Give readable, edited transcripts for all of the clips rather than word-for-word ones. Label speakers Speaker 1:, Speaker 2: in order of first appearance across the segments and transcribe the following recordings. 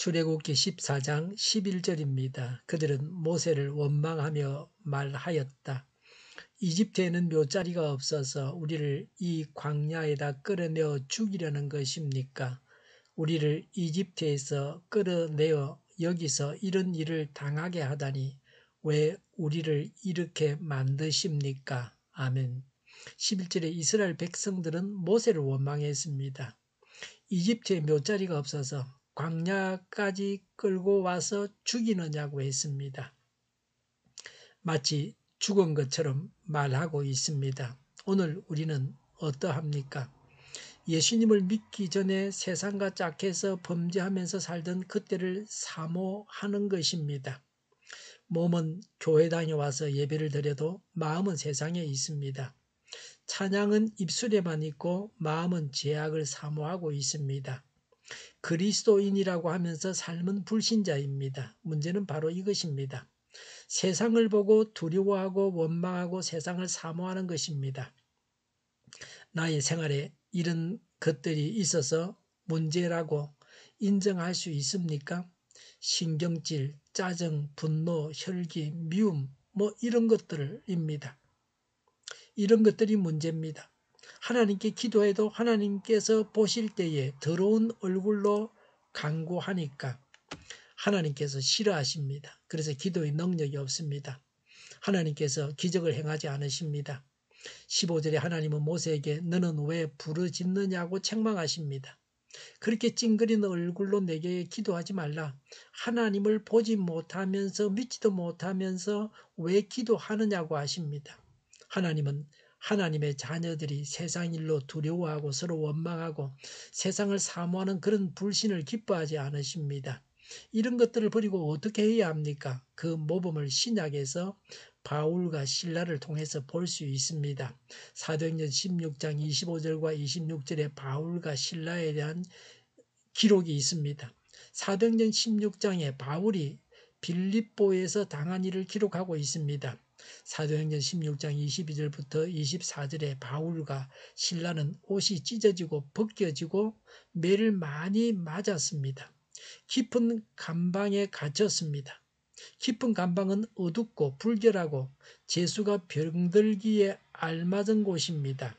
Speaker 1: 출애굽기 14장 11절입니다. 그들은 모세를 원망하며 말하였다. 이집트에는 묘자리가 없어서 우리를 이 광야에다 끌어내어 죽이려는 것입니까? 우리를 이집트에서 끌어내어 여기서 이런 일을 당하게 하다니 왜 우리를 이렇게 만드십니까? 아멘. 11절에 이스라엘 백성들은 모세를 원망했습니다. 이집트에 묘자리가 없어서 광야까지 끌고 와서 죽이느냐고 했습니다. 마치 죽은 것처럼 말하고 있습니다. 오늘 우리는 어떠합니까? 예수님을 믿기 전에 세상과 짝해서 범죄하면서 살던 그때를 사모하는 것입니다. 몸은 교회 다녀와서 예배를 드려도 마음은 세상에 있습니다. 찬양은 입술에만 있고 마음은 죄악을 사모하고 있습니다. 그리스도인이라고 하면서 삶은 불신자입니다. 문제는 바로 이것입니다. 세상을 보고 두려워하고 원망하고 세상을 사모하는 것입니다. 나의 생활에 이런 것들이 있어서 문제라고 인정할 수 있습니까? 신경질, 짜증, 분노, 혈기, 미움 이런 것들입니다. 이런 것들이 문제입니다. 하나님께 기도해도 하나님께서 보실 때에 더러운 얼굴로 간구하니까 하나님께서 싫어하십니다. 그래서 기도의 능력이 없습니다. 하나님께서 기적을 행하지 않으십니다. 15절에 하나님은 모세에게 너는 왜 부르짖느냐고 책망하십니다. 그렇게 찡그리는 얼굴로 내게 기도하지 말라. 하나님을 보지 못하면서 믿지도 못하면서 왜 기도하느냐고 하십니다. 하나님은 하나님의 자녀들이 세상 일로 두려워하고 서로 원망하고 세상을 사모하는 그런 불신을 기뻐하지 않으십니다. 이런 것들을 버리고 어떻게 해야 합니까? 그 모범을 신약에서 바울과 실라를 통해서 볼 수 있습니다. 사도행전 16장 25절과 26절에 바울과 실라에 대한 기록이 있습니다. 사도행전 16장에 바울이 빌립보에서 당한 일을 기록하고 있습니다. 사도행전 16장 22절부터 24절에 바울과 실라는 옷이 찢어지고 벗겨지고 매를 많이 맞았습니다. 깊은 감방에 갇혔습니다. 깊은 감방은 어둡고 불결하고 재수가 병들기에 알맞은 곳입니다.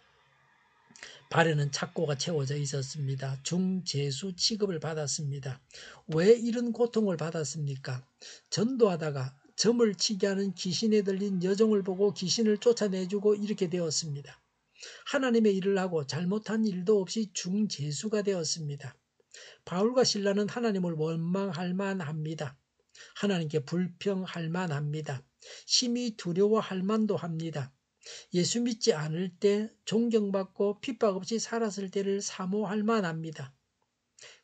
Speaker 1: 발에는 착고가 채워져 있었습니다. 중재수 취급을 받았습니다. 왜 이런 고통을 받았습니까? 전도하다가 점을 치게 하는 귀신에 들린 여종을 보고 귀신을 쫓아내주고 이렇게 되었습니다. 하나님의 일을 하고 잘못한 일도 없이 중재수가 되었습니다. 바울과 실라는 하나님을 원망할 만합니다. 하나님께 불평할 만합니다. 심히 두려워할 만도 합니다. 예수 믿지 않을 때 존경받고 핍박 없이 살았을 때를 사모할 만합니다.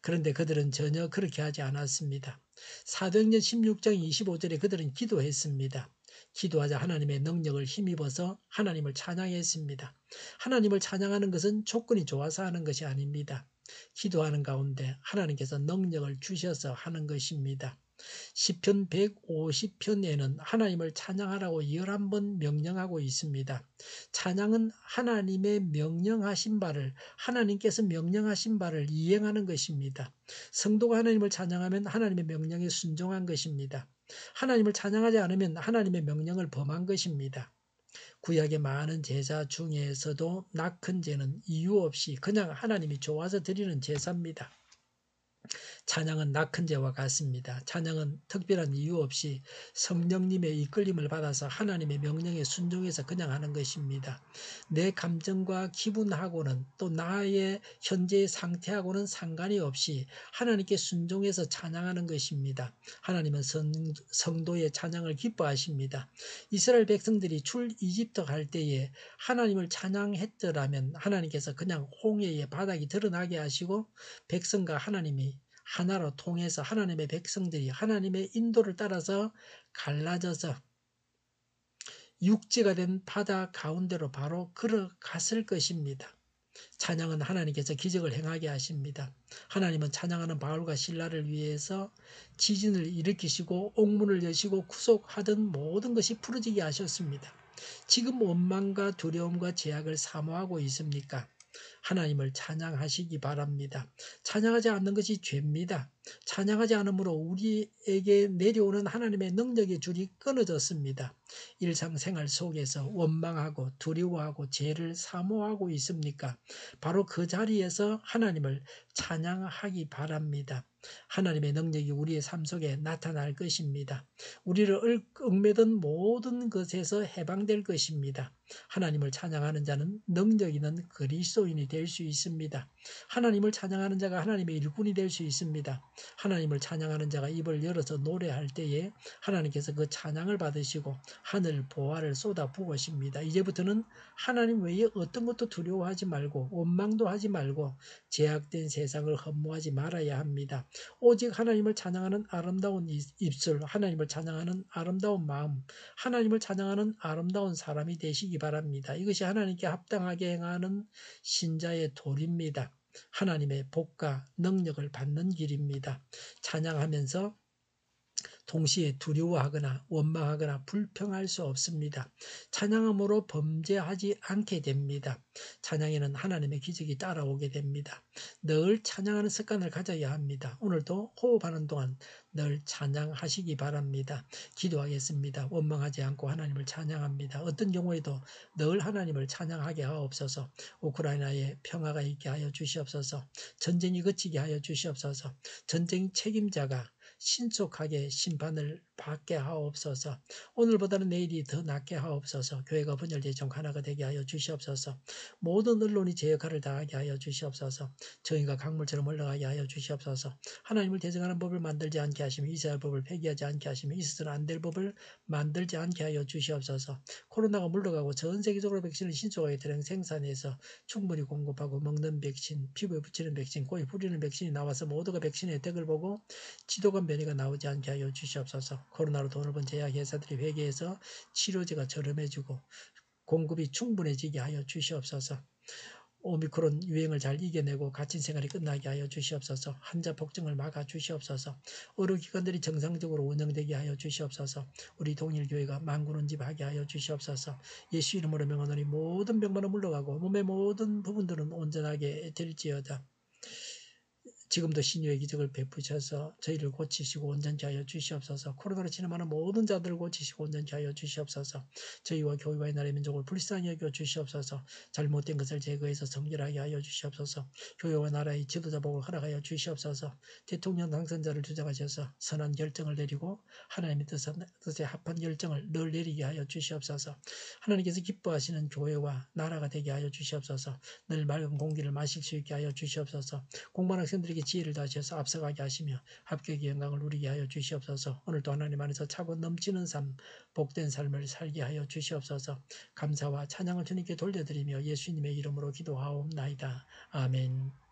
Speaker 1: 그런데 그들은 전혀 그렇게 하지 않았습니다. 사도행전 16장 25절에 그들은 기도했습니다. 기도하자 하나님의 능력을 힘입어서 하나님을 찬양했습니다. 하나님을 찬양하는 것은 조건이 좋아서 하는 것이 아닙니다. 기도하는 가운데 하나님께서 능력을 주셔서 하는 것입니다. 시편 150편에는 하나님을 찬양하라고 11번 명령하고 있습니다. 찬양은 하나님의 명령하신 바를, 하나님께서 명령하신 바를 이행하는 것입니다. 성도가 하나님을 찬양하면 하나님의 명령에 순종한 것입니다. 하나님을 찬양하지 않으면 하나님의 명령을 범한 것입니다. 구약의 많은 제사 중에서도 낙헌 제는 이유 없이 그냥 하나님이 좋아서 드리는 제사입니다. 찬양은 낙헌제와 같습니다. 찬양은 특별한 이유 없이 성령님의 이끌림을 받아서 하나님의 명령에 순종해서 그냥 하는 것입니다. 내 감정과 기분하고는 또 나의 현재의 상태하고는 상관이 없이 하나님께 순종해서 찬양하는 것입니다. 하나님은 성도의 찬양을 기뻐하십니다. 이스라엘 백성들이 출 이집트 갈 때에 하나님을 찬양했더라면 하나님께서 그냥 홍해의 바닥이 드러나게 하시고 백성과 하나님이 하나로 통해서 하나님의 백성들이 하나님의 인도를 따라서 갈라져서 육지가 된 바다 가운데로 바로 걸어갔을 것입니다. 찬양은 하나님께서 기적을 행하게 하십니다. 하나님은 찬양하는 바울과 실라를 위해서 지진을 일으키시고 옥문을 여시고 구속하던 모든 것이 풀어지게 하셨습니다. 지금 원망과 두려움과 제약을 사모하고 있습니까? 하나님을 찬양하시기 바랍니다. 찬양하지 않는 것이 죄입니다. 찬양하지 않으므로 우리에게 내려오는 하나님의 능력의 줄이 끊어졌습니다. 일상생활 속에서 원망하고 두려워하고 죄를 사모하고 있습니까? 바로 그 자리에서 하나님을 찬양하기 바랍니다. 하나님의 능력이 우리의 삶 속에 나타날 것입니다. 우리를 얽매던 모든 것에서 해방될 것입니다. 하나님을 찬양하는 자는 능력 있는 그리스도인이 될 수 있습니다. 하나님을 찬양하는 자가 하나님의 일꾼이 될 수 있습니다. 하나님을 찬양하는 자가 입을 열어서 노래할 때에 하나님께서 그 찬양을 받으시고 하늘 보화를 쏟아 부으십니다. 이제부터는 하나님 외에 어떤 것도 두려워하지 말고 원망도 하지 말고 제약된 세상을 허무하지 말아야 합니다. 오직 하나님을 찬양하는 아름다운 입술, 하나님을 찬양하는 아름다운 마음, 하나님을 찬양하는 아름다운 사람이 되시기 바랍니다. 이것이 하나님께 합당하게 행하는 신자의 도리입니다. 하나님의 복과 능력을 받는 길입니다. 찬양하면서 동시에 두려워하거나 원망하거나 불평할 수 없습니다. 찬양함으로 범죄하지 않게 됩니다. 찬양에는 하나님의 기적이 따라오게 됩니다. 늘 찬양하는 습관을 가져야 합니다. 오늘도 호흡하는 동안 늘 찬양하시기 바랍니다. 기도하겠습니다. 원망하지 않고 하나님을 찬양합니다. 어떤 경우에도 늘 하나님을 찬양하게 하옵소서. 우크라이나에 평화가 있게 하여 주시옵소서. 전쟁이 그치게 하여 주시옵소서. 전쟁 책임자가 신속하게 심판을 받게 하옵소서. 오늘보다는 내일이 더 낫게 하옵소서. 교회가 분열되지 하나가 되게 하여 주시옵소서. 모든 언론이 제 역할을 다하게 하여 주시옵소서. 정의가 강물처럼 흘러가게 하여 주시옵소서. 하나님을 대적하는 법을 만들지 않게 하시며 이스라엘 법을 폐기하지 않게 하시며 있어서는 안 될 법을 만들지 않게 하여 주시옵소서. 코로나가 물러가고 전 세계적으로 백신을 신속하게 대량 생산해서 충분히 공급하고 먹는 백신, 피부에 붙이는 백신, 코에 뿌리는 백신이 나와서 모두가 백신의 혜택을 보고 지독한 변이가 나오지 않게 하여 주시옵소서. 코로나로 돈을 번 제약회사들이 회계해서 치료제가 저렴해지고 공급이 충분해지게 하여 주시옵소서. 오미크론 유행을 잘 이겨내고 갇힌 생활이 끝나게 하여 주시옵소서. 환자 폭증을 막아 주시옵소서. 의료기관들이 정상적으로 운영되게 하여 주시옵소서. 우리 동일교회가 만군운집하게 하여 주시옵소서. 예수 이름으로 명하노니 모든 병만은 물러가고 몸의 모든 부분들은 온전하게 될지어다. 지금도 신유의 기적을 베푸셔서 저희를 고치시고 온전케 하여 주시옵소서. 코로나로 진행하는 모든 자들을 고치시고 온전케 하여 주시옵소서. 저희와 교회와의 나라의 민족을 불쌍히 여겨 주시옵소서. 잘못된 것을 제거해서 성결하게 하여 주시옵소서. 교회와 나라의 지도자 복을 허락하여 주시옵소서. 대통령 당선자를 주장하셔서 선한 결정을 내리고 하나님의 뜻에 합한 결정을 늘 내리게 하여 주시옵소서. 하나님께서 기뻐하시는 교회와 나라가 되게 하여 주시옵소서. 늘 맑은 공기를 마실 수 있게 하여 주시옵소서. 공부하는 학생들에게 지혜를 다하셔서 앞서가게 하시며 합격의 영광을 누리게 하여 주시옵소서. 오늘도 하나님 안에서 차고 넘치는 삶, 복된 삶을 살게 하여 주시옵소서. 감사와 찬양을 주님께 돌려드리며 예수님의 이름으로 기도하옵나이다. 아멘.